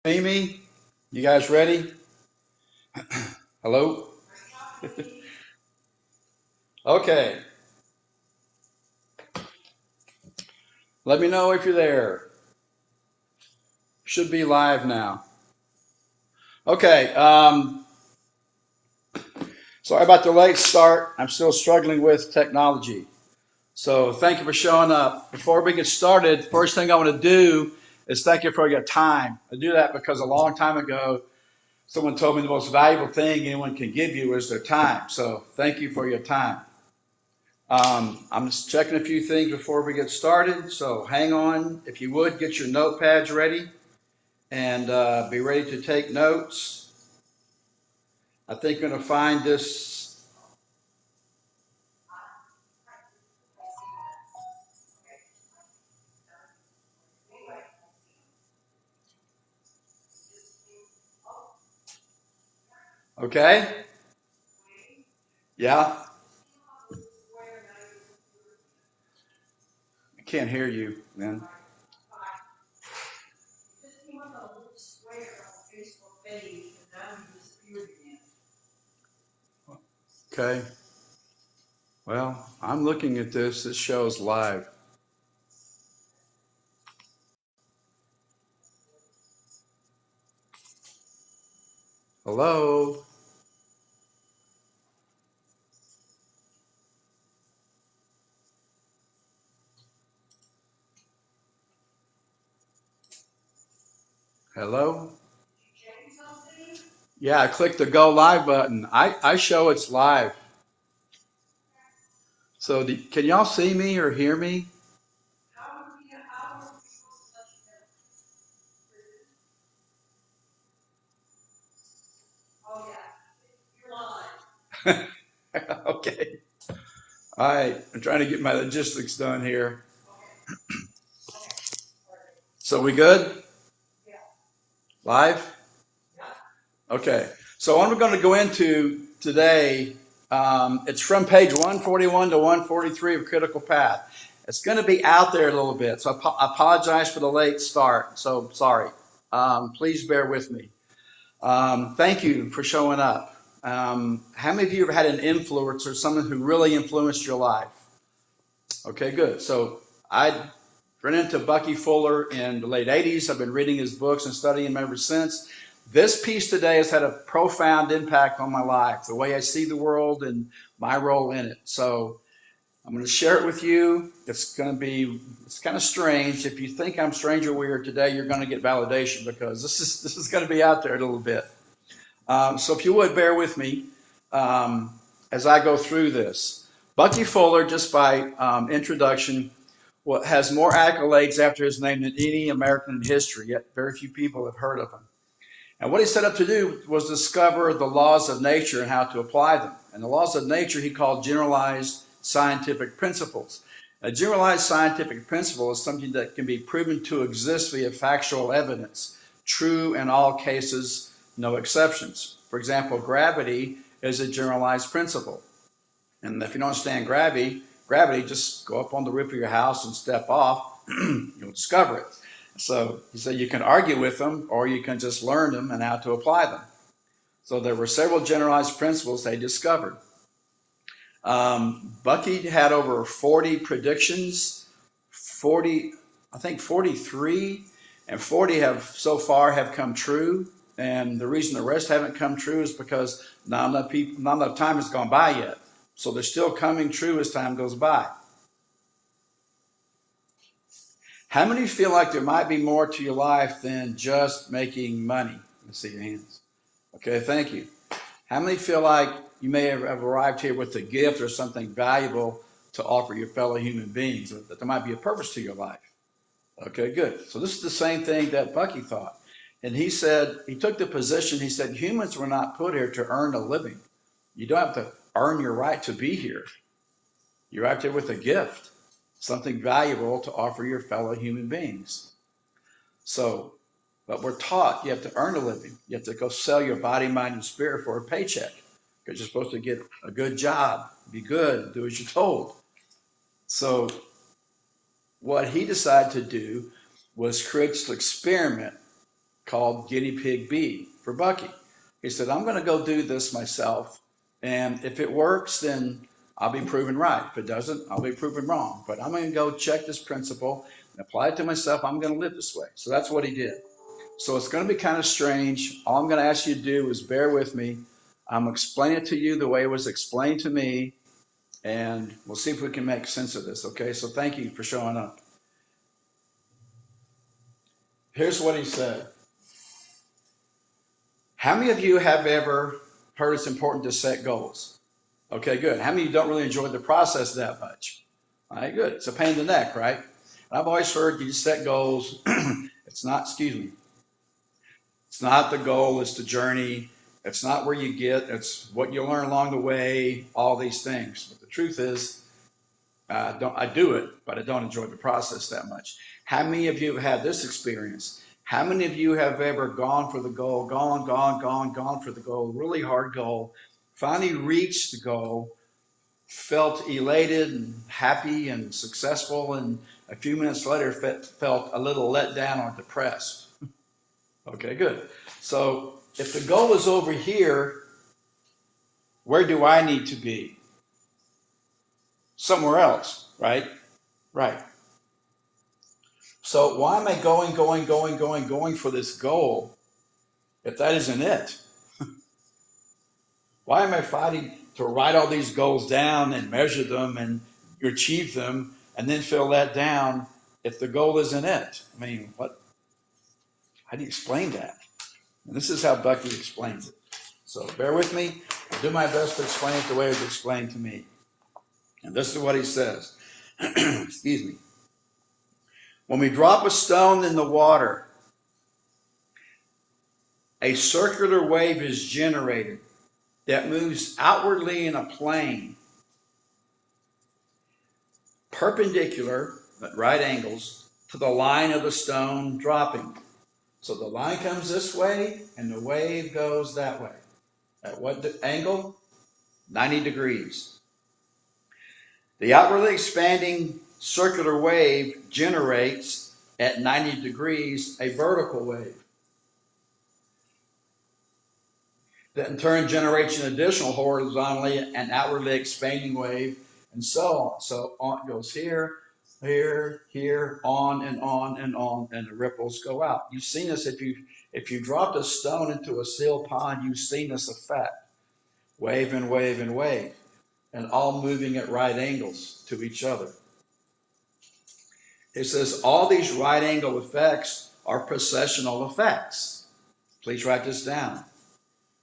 Amy, you guys ready? Hello? Okay, let me know if you're there. Should be live now. Okay, sorry about the late start. I'm still struggling with technology. So thank you for showing up. Before we get started, first thing I want to do is thank you for your time. I do that because a long time ago, someone told me the most valuable thing anyone can give you is their time. So thank you for your time. I'm just checking a few things before we get started, so hang on. If you would, get your notepads ready and be ready to take notes. I think you're going to find this. Okay? Yeah? I can't hear you, man. Okay. Well, I'm looking at this. This show's live. Hello? Hello? Yeah, I clicked the go live button. I show it's live. So can y'all see me or hear me? Okay. All right. I'm trying to get my logistics done here. So we good? Live? Okay. So what we're going to go into today, it's from page 141 to 143 of Critical Path. It's going to be out there a little bit, so I apologize for the late start. So sorry. Please bear with me. Thank you for showing up. How many of you have had an influence or someone who really influenced your life? Okay, good. So I ran into Bucky Fuller in the late 80s. I've been reading his books and studying them ever since. This piece today has had a profound impact on my life, the way I see the world and my role in it. So I'm going to share it with you. It's kind of strange. If you think I'm strange or weird today, you're going to get validation because this is going to be out there a little bit. So if you would bear with me as I go through this. Bucky Fuller, just by introduction, has more accolades after his name than any American in history, yet very few people have heard of him. And what he set up to do was discover the laws of nature and how to apply them. And the laws of nature he called generalized scientific principles. A generalized scientific principle is something that can be proven to exist via factual evidence, true in all cases, no exceptions. For example, gravity is a generalized principle. And if you don't understand gravity, just go up on the roof of your house and step off, you'll discover it. So he said you can argue with them or you can just learn them and how to apply them. So there were several generalized principles they discovered. Bucky had over 40 predictions, 40, I think 43, and 40 have so far have come true. And the reason the rest haven't come true is because not enough time has gone by yet. So they're still coming true as time goes by. How many feel like there might be more to your life than just making money? Let's see your hands. Okay, thank you. How many feel like you may have arrived here with a gift or something valuable to offer your fellow human beings, that there might be a purpose to your life? Okay, good. So this is the same thing that Bucky thought. And he said, he took the position, he said, humans were not put here to earn a living. You don't have to earn your right to be here. You're out there with a gift, something valuable to offer your fellow human beings. So, but we're taught you have to earn a living. You have to go sell your body, mind, and spirit for a paycheck because you're supposed to get a good job, be good, do as you're told. So, what he decided to do was create this experiment called Guinea Pig B for Bucky. He said, I'm going to go do this myself. And if it works, then I'll be proven right. If it doesn't, I'll be proven wrong. But I'm going to go check this principle and apply it to myself. I'm going to live this way. So that's what he did. So it's going to be kind of strange. All I'm going to ask you to do is bear with me. I'm going to explain it to you the way it was explained to me. And we'll see if we can make sense of this. Okay, so thank you for showing up. Here's what he said. How many of you have ever heard it's important to set goals? Okay, good. How many of you don't really enjoy the process that much? All right, good. It's a pain in the neck, right? And I've always heard you set goals. It's not, it's not the goal, it's the journey. It's not where you get, it's what you learn along the way, all these things. But the truth is, I do it, but I don't enjoy the process that much. How many of you have had this experience? How many of you have ever gone for the goal, gone for the goal, really hard goal, finally reached the goal, felt elated and happy and successful, and a few minutes later felt a little let down or depressed? Okay, good. So if the goal is over here, where do I need to be? Somewhere else, right? Right. So why am I going for this goal if that isn't it? Why am I fighting to write all these goals down and measure them and achieve them and then feel let down if the goal isn't it? I mean, what? How do you explain that? And this is how Bucky explains it. So bear with me. I'll do my best to explain it the way it was explained to me. And this is what he says. Excuse me. When we drop a stone in the water, a circular wave is generated that moves outwardly in a plane, perpendicular at right angles to the line of the stone dropping. So the line comes this way and the wave goes that way. At what angle? 90 degrees. The outwardly expanding circular wave generates at 90 degrees a vertical wave that in turn generates an additional horizontally and outwardly expanding wave, and so on. So on it goes here, here, on, and the ripples go out. You've seen this if you dropped a stone into a sealed pond, you've seen this effect. Wave and wave and wave, and all moving at right angles to each other. It says all these right angle effects are precessional effects. Please write this down.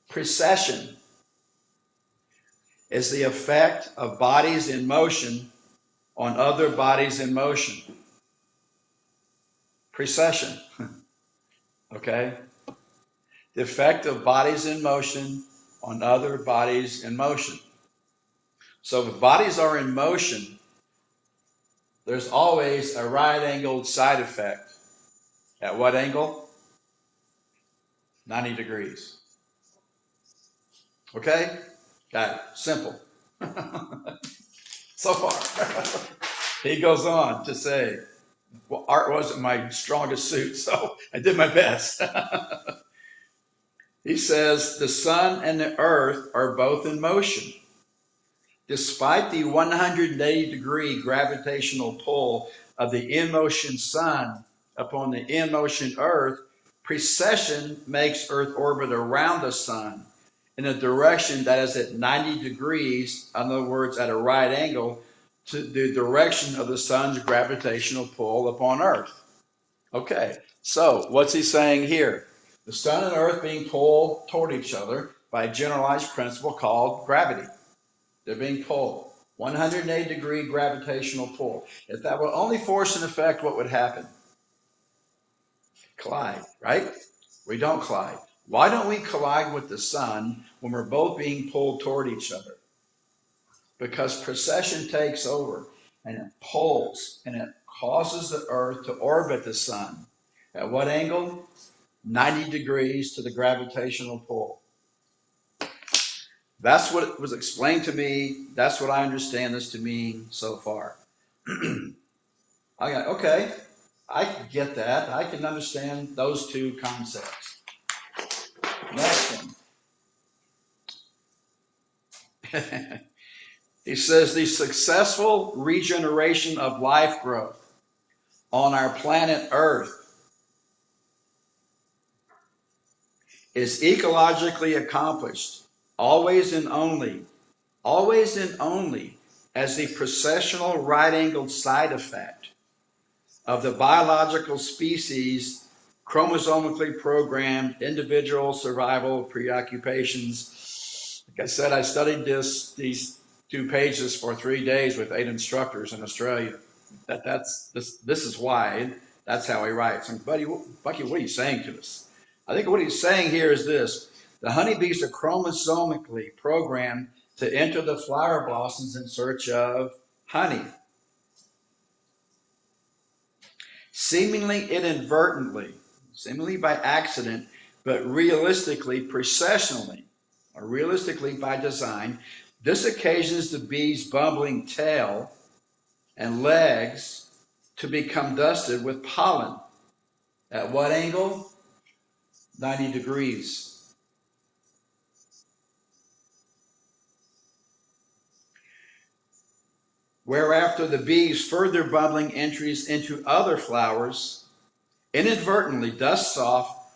Precession is the effect of bodies in motion on other bodies in motion. Precession. Okay? The effect of bodies in motion on other bodies in motion. So if bodies are in motion, there's always a right-angled side effect. At what angle? 90 degrees. Okay? Got it. Simple. So far. He goes on to say, well, art wasn't my strongest suit, so I did my best. He says, the sun and the earth are both in motion. Despite the 180-degree gravitational pull of the in-motion sun upon the in-motion earth, precession makes Earth orbit around the sun in a direction that is at 90 degrees, in other words, at a right angle, to the direction of the sun's gravitational pull upon Earth. Okay, so what's he saying here? The sun and Earth being pulled toward each other by a generalized principle called gravity. They're being pulled. 180-degree gravitational pull. If that were only force and effect, what would happen? Collide, right? We don't collide. Why don't we collide with the sun when we're both being pulled toward each other? Because precession takes over and it pulls and it causes the earth to orbit the sun. At what angle? 90 degrees to the gravitational pull. That's what was explained to me. That's what I understand this to mean so far. Okay, I can get that. I can understand those two concepts. Next one. He says the successful regeneration of life growth on our planet Earth is ecologically accomplished always and only as the processional right-angled side effect of the biological species chromosomically programmed individual survival preoccupations. Like I said, I studied these 2 pages for 3 days with 8 instructors in Australia. This is why. That's how he writes. And Bucky, what are you saying to us? I think what he's saying here is this: the honeybees are chromosomically programmed to enter the flower blossoms in search of honey. Seemingly inadvertently, seemingly by accident, but realistically, processionally, or realistically by design, this occasions the bee's bubbling tail and legs to become dusted with pollen. At what angle? 90 degrees. Whereafter the bee's further bubbling entries into other flowers inadvertently dusts off,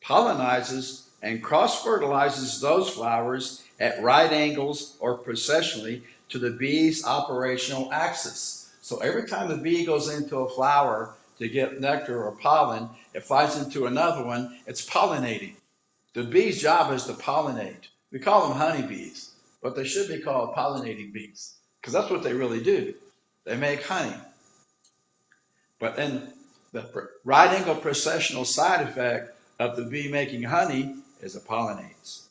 pollinizes, and cross-fertilizes those flowers at right angles or processionally to the bee's operational axis. So every time the bee goes into a flower to get nectar or pollen, it flies into another one, it's pollinating. The bee's job is to pollinate. We call them honeybees, but they should be called pollinating bees, because that's what they really do. They make honey. But then the right angle processional side effect of the bee making honey is it pollinates.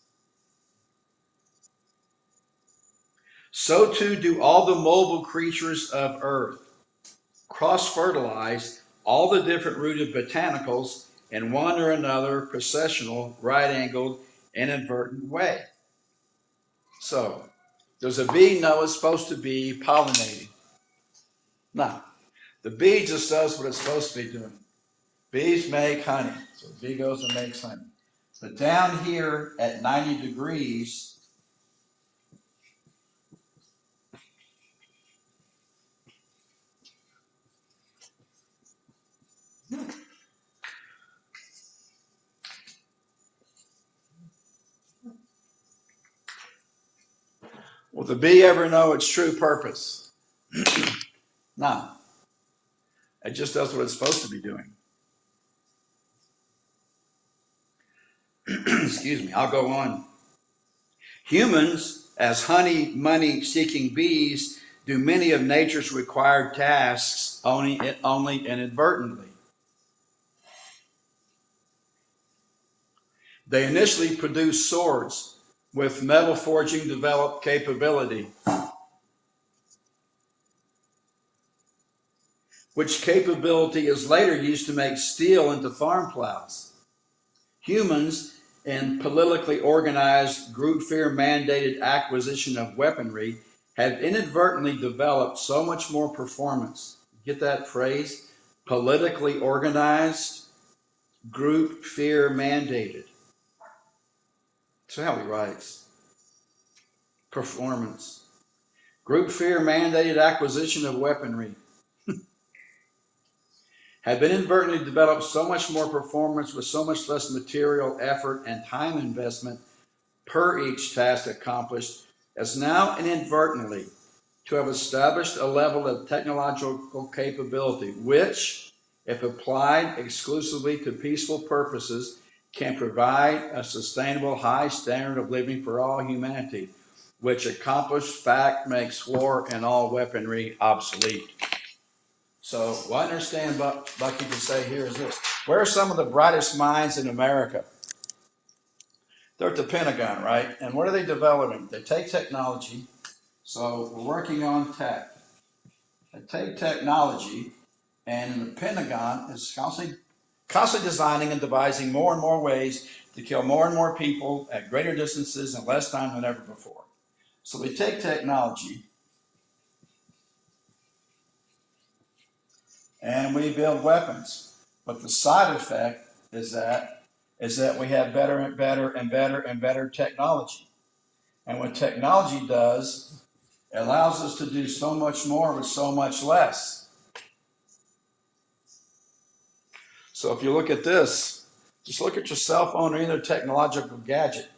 So too do all the mobile creatures of earth cross-fertilize all the different rooted botanicals in one or another processional, right-angled, inadvertent way. So, does a bee know it's supposed to be pollinating? No. The bee just does what it's supposed to be doing. Bees make honey. So the bee goes and makes honey. But down here at 90 degrees, will the bee ever know its true purpose? No. It just does what it's supposed to be doing. Excuse me, I'll go on. Humans, as honey money seeking bees, do many of nature's required tasks only inadvertently. They initially produce swords with metal forging developed capability, which capability is later used to make steel into farm plows. Humans, in politically organized, group fear mandated acquisition of weaponry, have inadvertently developed so much more performance. Get that phrase? Politically organized, group fear mandated. That's how he writes. Performance. Group fear mandated acquisition of weaponry have been inadvertently developed so much more performance with so much less material, effort, and time investment per each task accomplished as now inadvertently to have established a level of technological capability which, if applied exclusively to peaceful purposes, can provide a sustainable high standard of living for all humanity, which accomplished fact makes war and all weaponry obsolete. So what I understand Bucky to say here is this: where are some of the brightest minds in America? They're at the Pentagon, right? And what are they developing? They take technology. So we're working on tech. They take technology, and in the Pentagon is constantly designing and devising more and more ways to kill more and more people at greater distances in less time than ever before. So we take technology, and we build weapons. But the side effect is that we have better and better and better and better technology. And what technology does, it allows us to do so much more with so much less. So if you look at this, just look at your cell phone or any other technological gadget.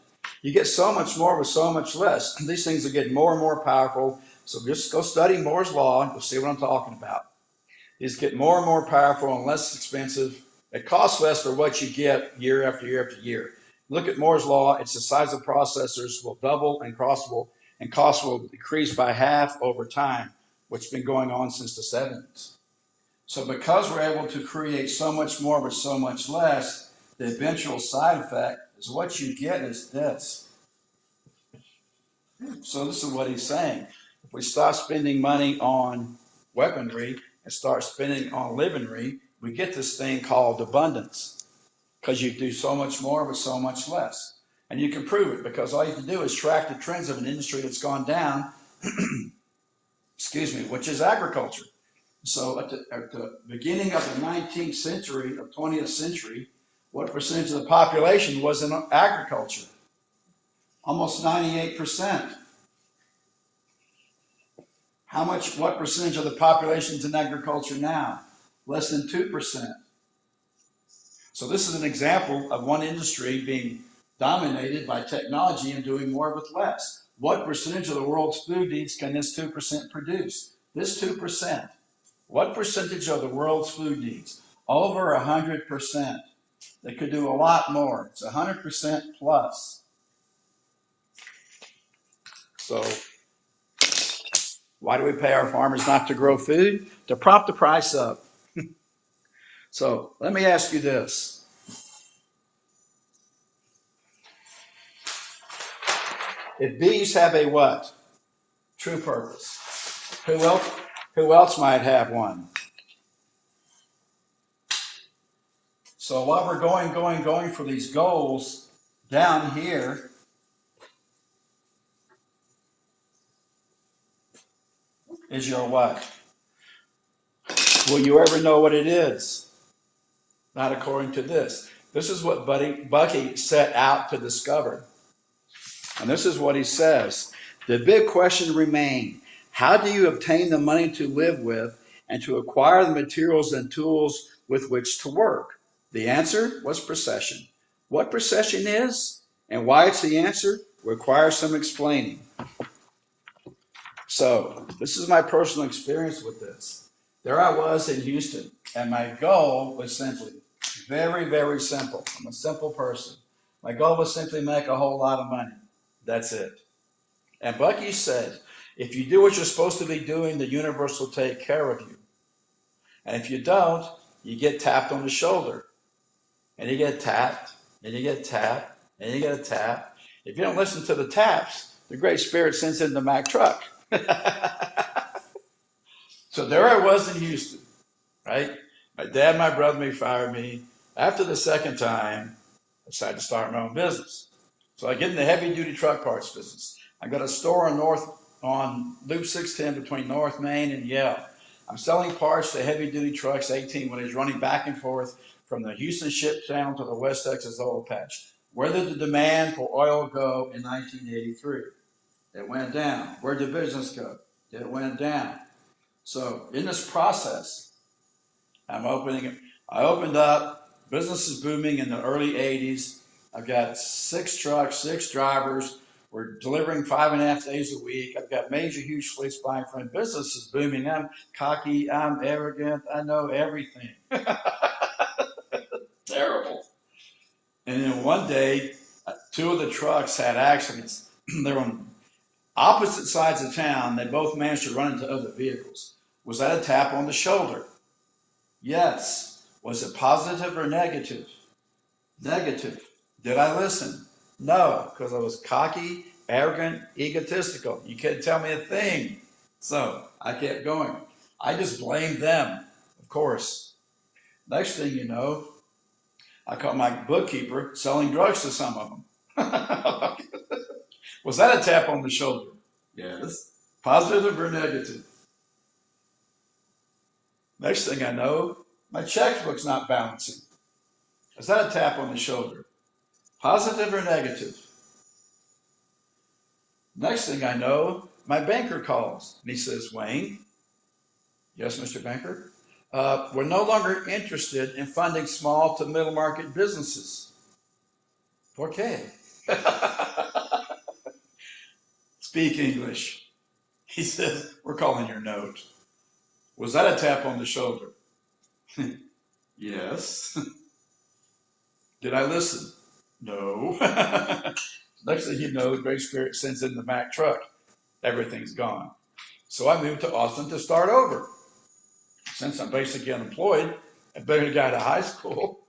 You get so much more with so much less. These things are getting more and more powerful. So just go study Moore's Law and you'll see what I'm talking about. These get more and more powerful and less expensive. It costs less for what you get year after year after year. Look at Moore's Law. It's the size of processors will double and cost will decrease by half over time, which has been going on since the 70s. So because we're able to create so much more with so much less, the eventual side effect is what you get is this. So this is what he's saying. If we stop spending money on weaponry and start spending on livery, we get this thing called abundance because you do so much more with so much less. And you can prove it because all you have to do is track the trends of an industry that's gone down, excuse me, which is agriculture. So at the beginning of the 19th century, of 20th century, what percentage of the population was in agriculture? Almost 98%. What percentage of the population is in agriculture now? Less than 2%. So this is an example of one industry being dominated by technology and doing more with less. What percentage of the world's food needs can this 2% produce? This 2%. What percentage of the world's food needs? Over 100%. They could do a lot more. It's 100% plus. So why do we pay our farmers not to grow food? To prop the price up. So let me ask you this. If bees have a what? True purpose. Who else might have one? So while we're going for these goals, down here, is your what? Will you ever know what it is? Not according to this. This is what Bucky set out to discover. And this is what he says. The big question remained, how do you obtain the money to live with and to acquire the materials and tools with which to work? The answer was procession. What procession is and why it's the answer requires some explaining. So this is my personal experience with this. There I was in Houston, and my goal was simply, very, very simple. I'm a simple person. My goal was simply make a whole lot of money. That's it. And Bucky said, if you do what you're supposed to be doing, the universe will take care of you. And if you don't, you get tapped on the shoulder. And you get tapped, and you get tapped, and you get a tap. If you don't listen to the taps, the Great Spirit sends in the Mack truck. So there I was in Houston, right? My dad, my brother, me fired me. After the second time, I decided to start my own business. So I get in the heavy duty truck parts business. I got a store on Loop 610 between North Main and Yale. I'm selling parts to heavy duty trucks, 18 wheelers, running back and forth from the Houston Ship Channel to the West Texas oil patch. Where did the demand for oil go in 1983? It went down. Where did business go? It went down. So in this process, I opened up, business is booming in the early 80s. I've got 6 trucks, 6 drivers. We're delivering 5.5 days a week. I've got major, huge fleets buying from me. Business is booming. I'm cocky. I'm arrogant. I know everything. Terrible. And then one day, 2 of the trucks had accidents. They were on opposite sides of town. They both managed to run into other vehicles. Was that a tap on the shoulder? Yes. Was it positive or negative? Negative. Did I listen? No, because I was cocky, arrogant, egotistical. You couldn't tell me a thing. So I kept going. I just blamed them, of course. Next thing you know, I caught my bookkeeper selling drugs to some of them. Was that a tap on the shoulder? Yes. Positive or negative? Next thing I know, my checkbook's not balancing. Is that a tap on the shoulder? Positive or negative? Next thing I know, my banker calls and he says, Wayne, yes, Mr. Banker, we're no longer interested in funding small to middle market businesses. Okay. Speak English. He says, we're calling your note. Was that a tap on the shoulder? Yes. Did I listen? No. Next thing you know, the Great Spirit sends in the Mack truck. Everything's gone. So I moved to Austin to start over. Since I'm basically unemployed, I've been a guy to high school.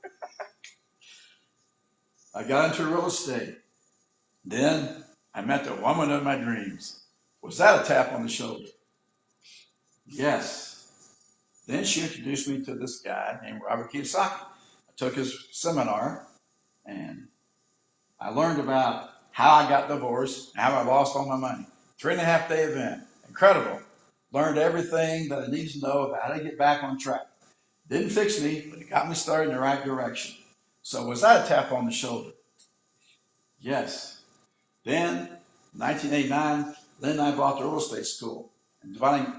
I got into real estate. Then I met the woman of my dreams. Was that a tap on the shoulder? Yes. Then she introduced me to this guy named Robert Kiyosaki. I took his seminar and I learned about how I got divorced, how I lost all my money. 3.5-day event. Incredible. Learned everything that I needed to know about how to get back on track. Didn't fix me, but it got me started in the right direction. So was that a tap on the shoulder? Yes. Then, 1989, Lynn and I bought the real estate school and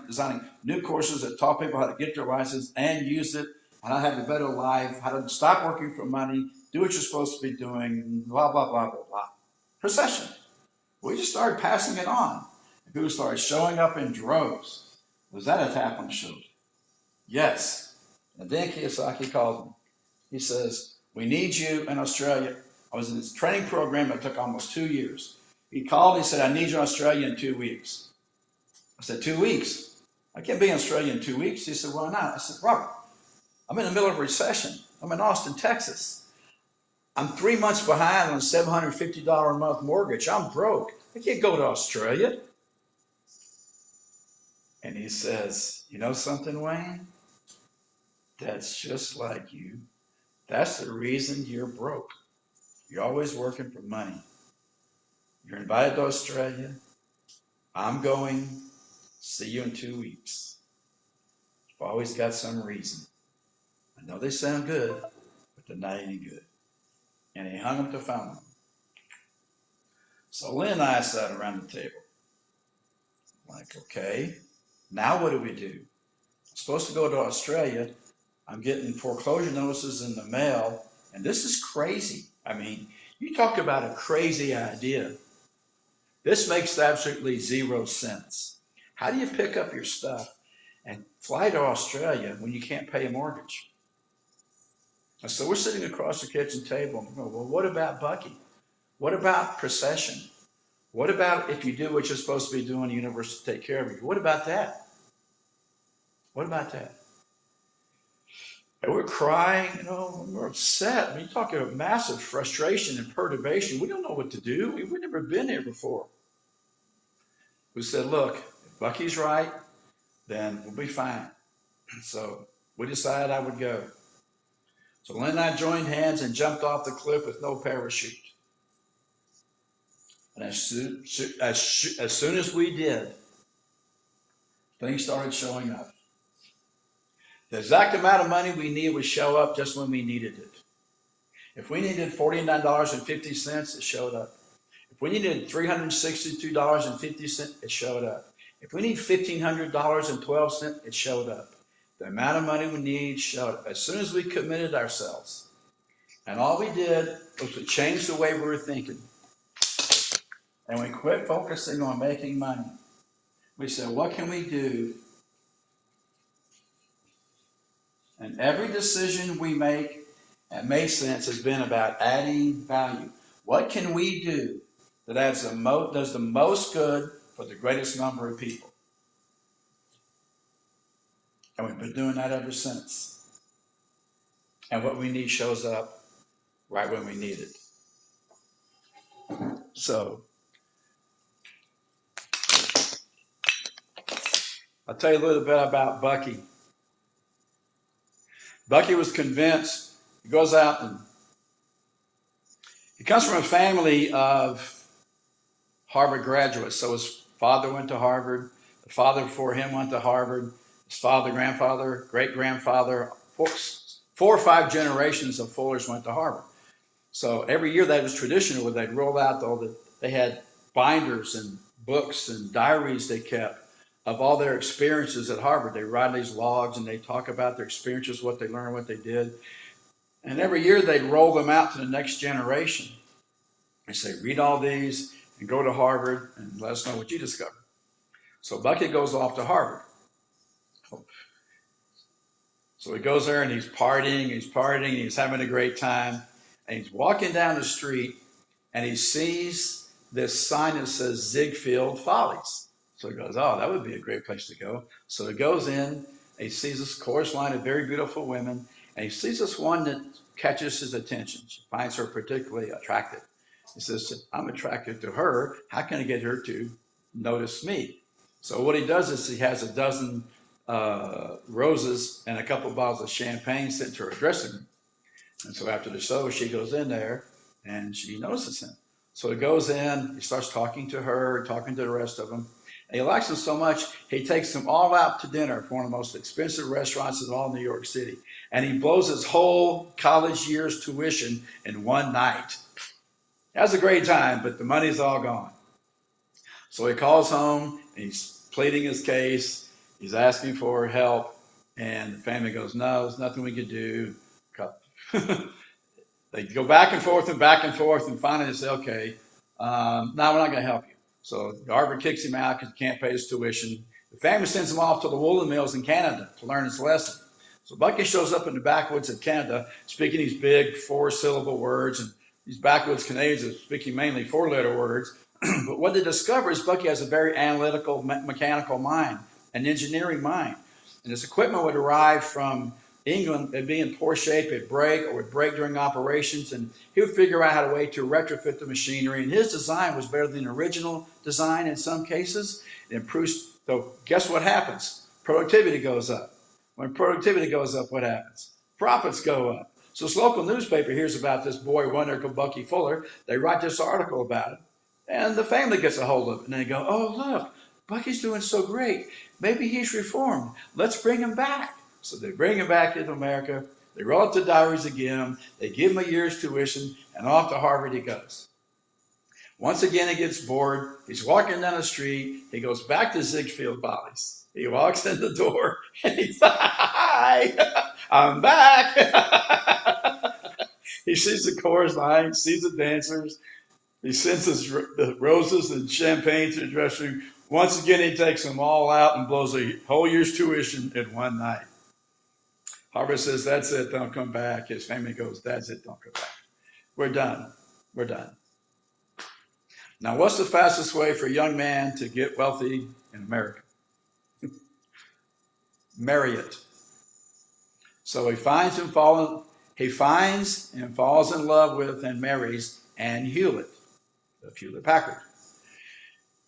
designing new courses that taught people how to get their license and use it, how to have a better life, how to stop working for money, do what you're supposed to be doing, blah, blah, blah, blah, blah. Procession. We just started passing it on. And people started showing up in droves. Was that a tap on the shoulder? Yes. And then Kiyosaki called me. He says, we need you in Australia. I was in this training program that took almost 2 years. He called me and said, I need you in Australia in 2 weeks. I said, 2 weeks? I can't be in Australia in 2 weeks. He said, why not? I said, Robert, I'm in the middle of a recession. I'm in Austin, Texas. I'm 3 months behind on a $750 a month mortgage. I'm broke. I can't go to Australia. And he says, you know something, Wayne? That's just like you. That's the reason you're broke. You're always working for money. You're invited to Australia. I'm going. See you in 2 weeks. You've always got some reason. I know they sound good, but they're not any good. And he hung up the phone. So Lynn and I sat around the table. Like, okay, now what do we do? I'm supposed to go to Australia. I'm getting foreclosure notices in the mail, and this is crazy. I mean, you talk about a crazy idea. This makes absolutely 0 sense. How do you pick up your stuff and fly to Australia when you can't pay a mortgage? And so we're sitting across the kitchen table and we're going, well, what about Bucky? What about procession? What about if you do what you're supposed to be doing, the universe will take care of you? What about that? What about that? And we're crying, we're upset. I mean, you're talking about massive frustration and perturbation. We don't know what to do. We've never been here before. We said, look, if Bucky's right, then we'll be fine. So we decided I would go. So Lynn and I joined hands and jumped off the cliff with no parachute. And as soon as we did, things started showing up. The exact amount of money we needed would show up just when we needed it. If we needed $49.50, it showed up. If we needed $362.50, it showed up. If we need $1,500.12, it showed up. The amount of money we need showed up as soon as we committed ourselves. And all we did was to change the way we were thinking. And we quit focusing on making money. We said, what can we do? And every decision we make that makes sense has been about adding value. What can we do that does the most good for the greatest number of people? And we've been doing that ever since. And what we need shows up right when we need it. So, I'll tell you a little bit about Bucky. Bucky was convinced. He goes out and he comes from a family of Harvard graduates. So his father went to Harvard. The father before him went to Harvard. His father, grandfather, great-grandfather, four or five generations of Fullers went to Harvard. So every year that was traditional where they'd roll out they had binders and books and diaries they kept of all their experiences at Harvard. They write these logs and they talk about their experiences, what they learned, what they did. And every year they'd roll them out to the next generation. They say, read all these and go to Harvard and let us know what you discovered. So Bucky goes off to Harvard. So he goes there and he's partying, he's having a great time. And he's walking down the street and he sees this sign that says Ziegfeld Follies. So he goes, oh, that would be a great place to go. So he goes in, he sees this chorus line of very beautiful women, and he sees this one that catches his attention. She finds her particularly attractive. He says, I'm attracted to her. How can I get her to notice me? So what he does is he has a dozen roses and a couple of bottles of champagne sent to her dressing room. And so after the show, she goes in there and she notices him. So he goes in, he starts talking to her, talking to the rest of them. And he likes them so much, he takes them all out to dinner for one of the most expensive restaurants in all New York City. And he blows his whole college year's tuition in one night. He has a great time, but the money's all gone. So he calls home, and he's pleading his case, he's asking for help, and the family goes, no, there's nothing we can do. They go back and forth, and finally they say, okay, no, we're not going to help you. So Harvard kicks him out because he can't pay his tuition. The family sends him off to the woolen mills in Canada to learn his lesson. So Bucky shows up in the backwoods of Canada speaking these big four-syllable words, and these backwoods Canadians are speaking mainly four-letter words. But what they discover is Bucky has a very analytical, mechanical mind, an engineering mind. And his equipment would arrive from England, it'd be in poor shape, it'd break, or would break during operations, and he would figure out how to way to retrofit the machinery. And his design was better than the original design in some cases. It improves, so guess what happens? Productivity goes up. When productivity goes up, what happens? Profits go up. So this local newspaper hears about this boy wonder called Bucky Fuller. They write this article about it. And the family gets a hold of it. And they go, oh, look, Bucky's doing so great. Maybe he's reformed. Let's bring him back. So they bring him back into America. They roll up the diaries again. They give him a year's tuition. And off to Harvard he goes. Once again, he gets bored. He's walking down the street. He goes back to Ziegfeld Follies. He walks in the door. And he's like, hi, I'm back. He sees the chorus line, sees the dancers. He sends his roses and champagne to the dressing room. Once again, he takes them all out and blows a whole year's tuition in one night. Harvard says, that's it, don't come back. His family goes, that's it, don't come back. We're done. We're done. Now, what's the fastest way for a young man to get wealthy in America? Marry it. So he finds and falls in love with and marries Ann Hewlett of Hewlett-Packard.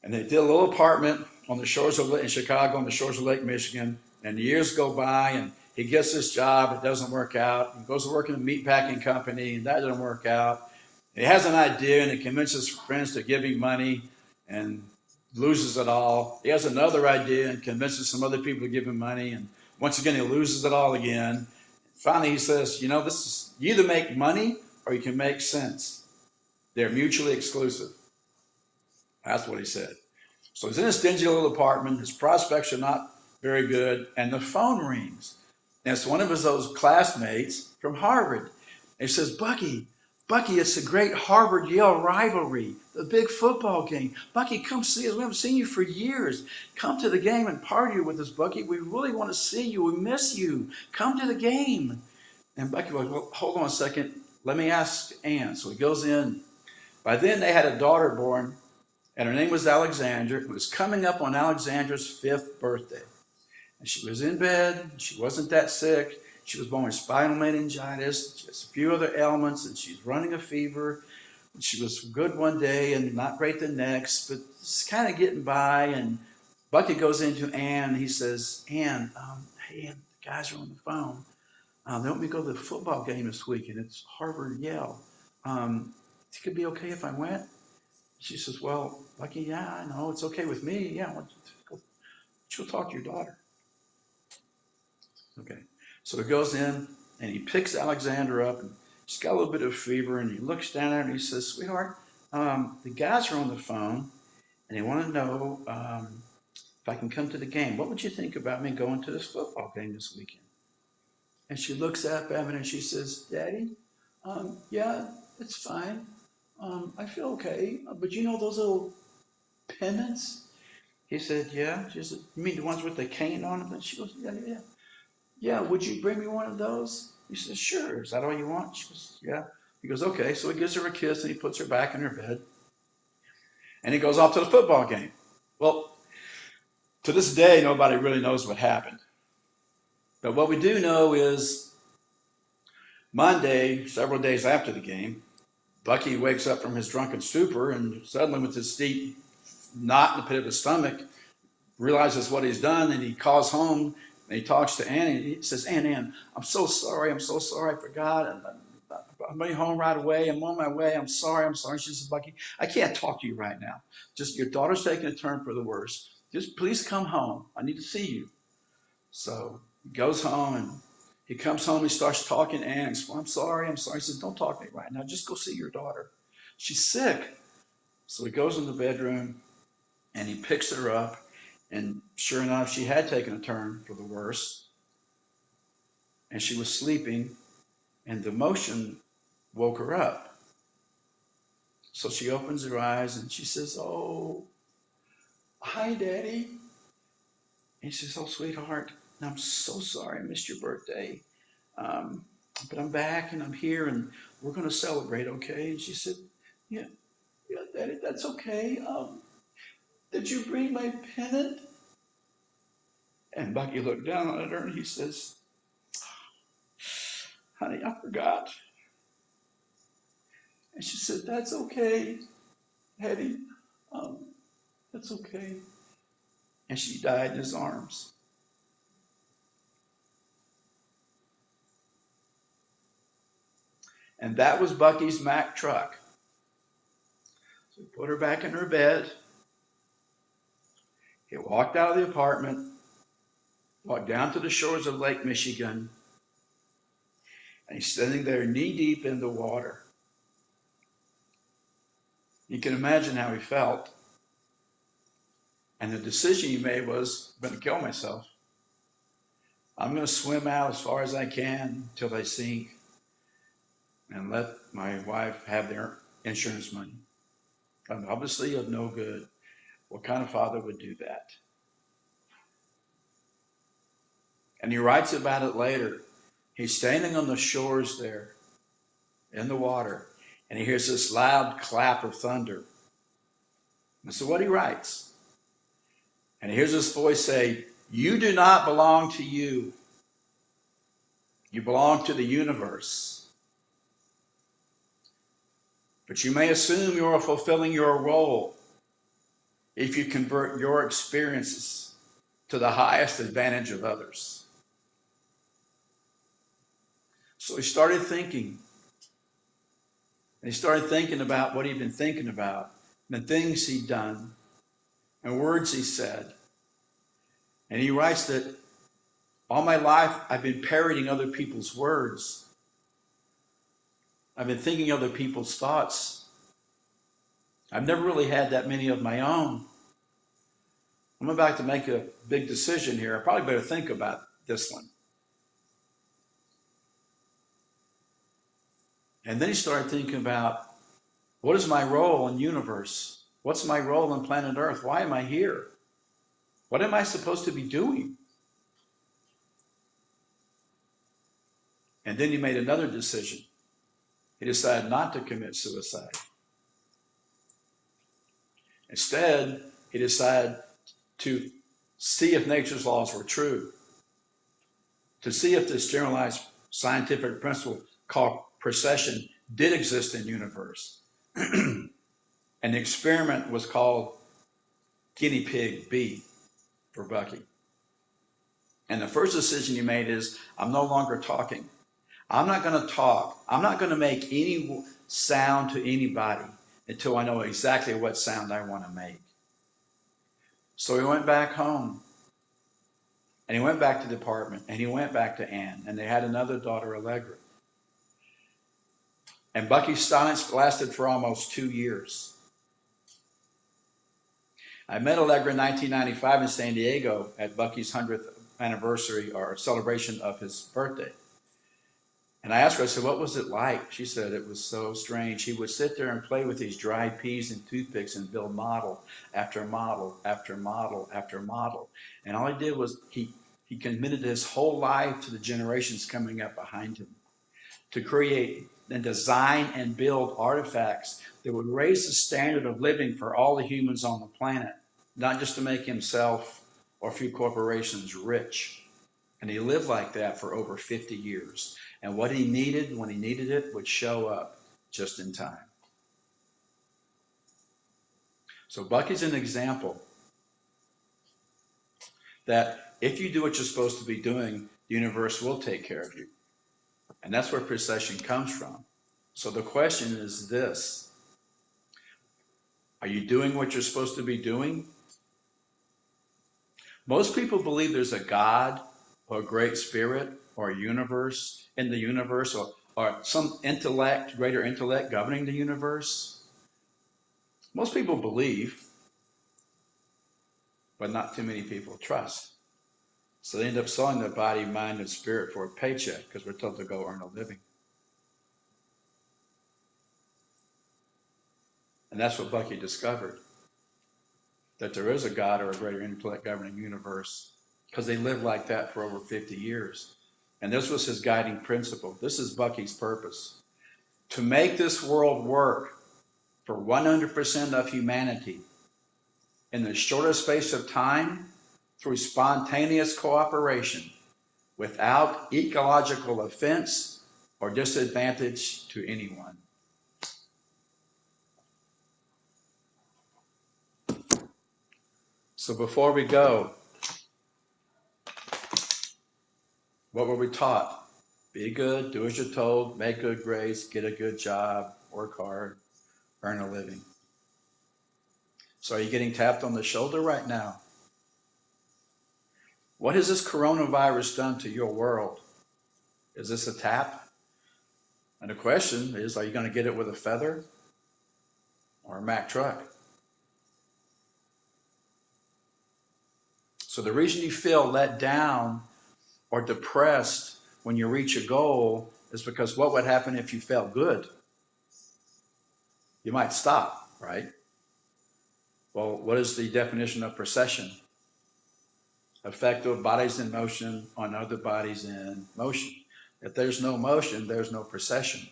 And they did a little apartment on the shores of in Chicago, on the shores of Lake Michigan. And years go by, and he gets this job. It doesn't work out. He goes to work in a meatpacking company, and that doesn't work out. He has an idea, and he convinces friends to give him money, and loses it all. He has another idea, and convinces some other people to give him money, and once again he loses it all again. Finally, he says, you know, this is, you either make money or you can make sense. They're mutually exclusive. That's what he said. So he's in a stingy little apartment. His prospects are not very good. And the phone rings. And it's one of those classmates from Harvard. And he says, Bucky, it's the great Harvard-Yale rivalry, the big football game. Bucky, come see us. We haven't seen you for years. Come to the game and party with us, Bucky. We really want to see you. We miss you. Come to the game. And Bucky goes, well, hold on a second. Let me ask Ann. So he goes in. By then, they had a daughter born, and her name was Alexandra. It was coming up on Alexandra's 5th birthday. And she was in bed. She wasn't that sick. She was born with spinal meningitis. She has a few other ailments, and she's running a fever. And she was good one day and not great the next, but just kind of getting by. And Bucky goes into Ann, and he says, Ann, hey, Ann, the guys are on the phone. They want me to go to the football game this week, and it's Harvard-Yale. It could be okay if I went? She says, well, Bucky, yeah, I know. It's okay with me. Yeah, why don't you go talk to your daughter? Okay. So he goes in and he picks Alexander up, and she's got a little bit of fever, and he looks down at her and he says, "Sweetheart, the guys are on the phone and they want to know if I can come to the game. What would you think about me going to this football game this weekend?" And she looks up at him and she says, "Daddy, yeah, it's fine. I feel okay. But you know those little pennants?" He said, "Yeah." She said, "You mean the ones with the cane on them?" And she goes, "Yeah, yeah. Yeah, would you bring me one of those?" He says, "Sure. Is that all you want?" She goes, "Yeah." He goes, "Okay." So he gives her a kiss and he puts her back in her bed and he goes off to the football game. Well, to this day, nobody really knows what happened. But what we do know is Monday, several days after the game, Bucky wakes up from his drunken stupor and suddenly, with his deep knot in the pit of his stomach, realizes what he's done, and he calls home and he talks to Annie. And he says, Ann, I'm so sorry. I'm so sorry. I forgot. And I'm going home right away. I'm on my way. I'm sorry. She says, Bucky, I can't talk to you right now. Just your daughter's taking a turn for the worse. Just please come home. I need to see you. So he goes home and he comes home. He starts talking to Annie. He says, well, I'm sorry. He says, don't talk to me right now. Just go see your daughter. She's sick. So he goes in the bedroom and he picks her up. And sure enough, she had taken a turn for the worse. And she was sleeping, and the motion woke her up. So she opens her eyes and she says, "Oh, hi, Daddy." And he says, "Oh, sweetheart, I'm so sorry I missed your birthday. Um, but I'm back and I'm here and we're going to celebrate, okay?" And she said, "Yeah, yeah, Daddy, that's okay. Did you bring my pennant?" And Bucky looked down at her and he says, "Honey, I forgot." And she said, "That's okay, Hetty. Um, that's okay." And she died in his arms. And that was Bucky's Mack truck. So he put her back in her bed. He walked out of the apartment, walked down to the shores of Lake Michigan, and he's sitting there knee deep in the water. You can imagine how he felt. And the decision he made was, I'm going to kill myself. I'm going to swim out as far as I can until they sink and let my wife have their insurance money. I'm obviously of no good. What kind of father would do that? And he writes about it later. He's standing on the shores there in the water, and he hears this loud clap of thunder. And so what he writes, and he hears this voice say, "You do not belong to you. You belong to the universe. But you may assume you are fulfilling your role if you convert your experiences to the highest advantage of others." So he started thinking. And he started thinking about what he'd been thinking about, and the things he'd done, and words he said. And he writes that all my life I've been parroting other people's words. I've been thinking other people's thoughts. I've never really had that many of my own. I'm about to make a big decision here. I probably better think about this one. And then he started thinking about, what is my role in the universe? What's my role on planet Earth? Why am I here? What am I supposed to be doing? And then he made another decision. He decided not to commit suicide. Instead, he decided to see if nature's laws were true, to see if this generalized scientific principle called precession did exist in the universe. And the experiment was called Guinea Pig B for Bucky. And the first decision he made is, I'm no longer talking. I'm not going to talk. I'm not going to make any sound to anybody until I know exactly what sound I want to make. So he went back home And he went back to the apartment, and he went back to Anne, and they had another daughter, Allegra. And Bucky's silence lasted for almost 2 years. I met Allegra in 1995 in San Diego at Bucky's 100th anniversary or celebration of his birthday. And I asked her, I said, what was it like? She said it was so strange. He would sit there and play with these dried peas and toothpicks and build model after model after model after model. And all he did was he committed his whole life to the generations coming up behind him to create and design and build artifacts that would raise the standard of living for all the humans on the planet, not just to make himself or a few corporations rich. And he lived like that for over 50 years. And what he needed, when he needed it, would show up just in time. So Bucky's an example that if you do what you're supposed to be doing, the universe will take care of you. And that's where precession comes from. So the question is this: are you doing what you're supposed to be doing? Most people believe there's a God or a great spirit or a universe in the universe, or some intellect, greater intellect governing the universe. Most people believe, but not too many people trust. So they end up selling their body, mind, and spirit for a paycheck because we're told to go earn a living. And that's what Bucky discovered, that there is a God or a greater intellect governing the universe, because they lived like that for over 50 years. And this was his guiding principle. This is Bucky's purpose: to make this world work for 100% of humanity in the shortest space of time through spontaneous cooperation without ecological offense or disadvantage to anyone. So before we go, what were we taught? Be good, do as you're told, make good grades, get a good job, work hard, earn a living. So are you getting tapped on the shoulder right now? What has this coronavirus done to your world? Is this a tap? And the question is, are you going to get it with a feather or a Mack truck? So the reason you feel let down or depressed when you reach a goal is because what would happen if you felt good? You might stop, right? Well, what is the definition of precession? Effect of bodies in motion on other bodies in motion. If there's no motion, there's no precession.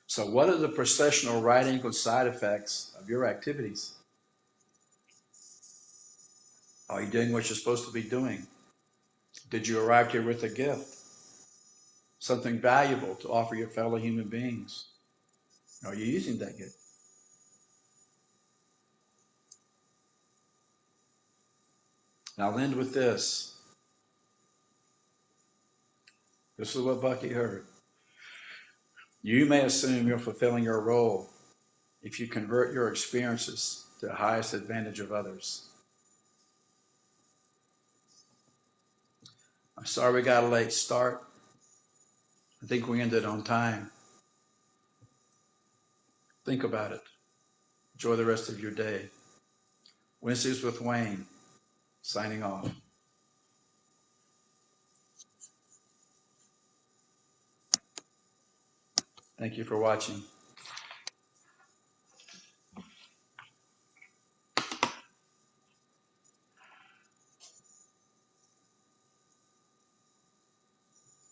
So what are the precessional right-angled side effects of your activities? Are you doing what you're supposed to be doing? Did you arrive here with a gift? Something valuable to offer your fellow human beings? Are you using that gift? And I'll end with this. This is what Bucky heard. You may assume you're fulfilling your role if you convert your experiences to the highest advantage of others. I'm sorry we got a late start. I think we ended on time. Think about it. Enjoy the rest of your day. Wednesdays with Wayne, signing off. Thank you for watching.